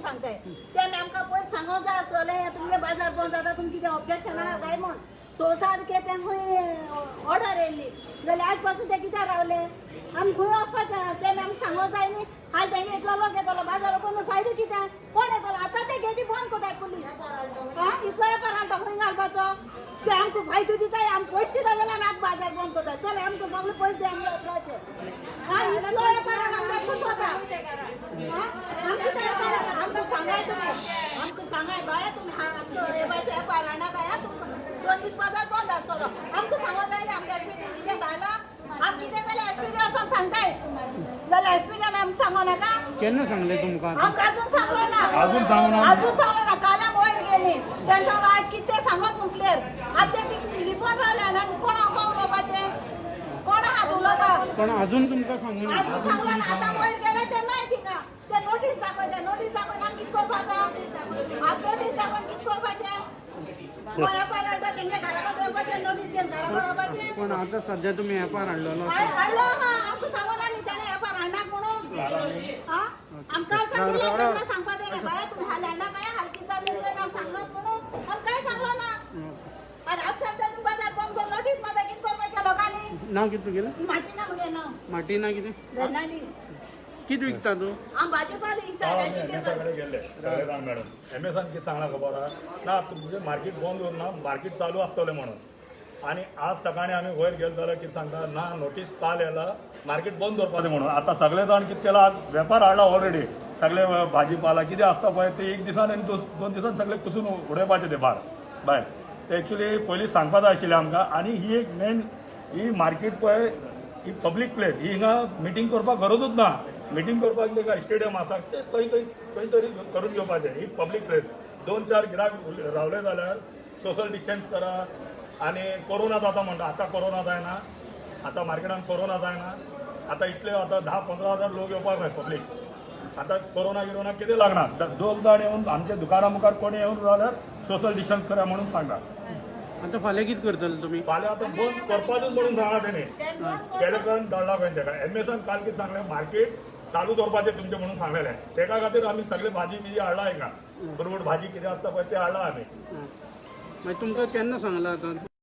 सांगताय ते आमकां पयलीं सांगोंक जाय आसलें तुमगे बाजार बंद जाता तुमकां कितें ऑब्जेक्शन आहा काय म्हूण सोसारके ते खंय ऑर्डर येयल्ली जाल्यार आज पासून ते कित्याक रावले आमी खंय वचपाचें ते आमकां सांगोंक जाय न्ही हाल तेंगे इतलो लोक येतलो बाजार ओपन फायदो कितें कोण येतलो आतां ते गेटी बंद कोताय पुलीस हा इतलो वेपार हाडटा खंय घालपाचो ते आमकां फायदो दिताय आमकां पयशे दिता जाल्यार आमी आतां बाजार बंद कोताय चल आमकां सगळे पयशे दे आमी वापराचे हा इतलो वेपार आमकां खूश जाता आमकां सांगाय तुमी आमकां सांगाय बाया तुमी आमकां हे भाशे वेपार हाडना काय तुमकां 2 दीस बाजार बंद आसतलो आमकां सांगोंक जाय आमकां एसपीटीन कितें घायला आमी कितें जाल्यार एसपीटी वचोन सांगताय जाल्यार एसपीटीन आमकां सांगो नाका केन्ना सांगले तुमकां आमकां अजून सांगलो ना अजून सांगू ना काल्या वयर गेली तें सांगलो आज कितें सांगत म्हटल्यार आतां ती रिपोर्ट रावल्या आनी कोण उलोवपाचें कोण हात उलोवपाक पण अजून तुमकां सांगू ना अजून सांगलो ना आतां वयर गेले ते नाही थिंगा ते नोटीस दाखोवन आमी कितें करपाचो आज नोटीस दाखोवन कितें करपाचें वेपार हाडटा तेंगे घरा दवरपाचें नोटीस घेवन घरा दवरपाचें पण आता सध्या तुम्ही वेपार हाडलेलो हाडलो हा आमकां सांगो ना न्ही तेणें वेपार हाडनाक म्हणून हा आमकां सांगिल्लें तेन्ना सांगपाक जाय बाया तुमी हाल हाडना काय हालकी जाली सांगत म्हणून आमकां कांय सांगलो ना आनी आज सांगता तुमी बाजार बंद कर नोटीस माता कितें करपाचें लोकांनी नांव कितें तुगेलें माटी ना म्हगे नांव माटी ना कितें फर्नांडीस कितें विकता तूं हांव भाजीपालो विकता वेजिटेबल कडेन गेल्ले सगळे मॅडम एमएसान कितें सांगला खबर आहा ना तुमचें मार्केट बंद उरना मार्केट चालू आसतलें म्हणून आनी आज सकाळीं आमी वयर गेले जाल्यार कितें सांगता ना नोटीस काल येयला मार्केट बंद दवरपाचें म्हणून आतां सगळे जाण कितें केला आज वेपार हाडला ऑलरेडी सगळे भाजीपाला कितें आसता पळय ते एक दिसान आनी 2 दिसान सगळे कुसून उडयपाचें ते भायर ते एक्चुली पयलीं सांगपा जाय आशिल्लें आमकां आनी ही एक मेन ही मार्केट पळय ही पब्लीक प्लेस ही हिंगा मिटींग करपाक गरजूच ना मिटींग करपाक तेका स्टेडियम आसा ते खंय तरी करून घेवपाचें ही पब्लीक प्लेस 2-4 गिराक रावले जाल्यार सोशल डिस्टन्स करा आनी कोरोना जाता म्हणटा आतां कोरोना जायना आतां मार्केटान कोरोना जायना आतां इतले आतां 10-15 हजार लोक येवपाक जाय पब्लीक आतां कोरोना कितें लागना 2 जाण येवन आमच्या दुकाना मुखार कोणी येवन जाल्यार सोशल डिस्टन्स करा म्हणून सांगा आता फाल्यां कितें करतले तुमी फाल्यां आतां बंद करपाचूच म्हणून सांगला तेणी केडेकरान धाडला पळय तेका एमएसान काल कितें सांगलें मार्केट चालू दवरपाचें तुमचें म्हणून सांगलेलें तेका खातीर आमी सगळे भाजी बिजी हाडला हिंगा बरोबर भाजी कितें आसता पळय तें हाडला आमी मागीर तुमकां केन्ना सांगला आतां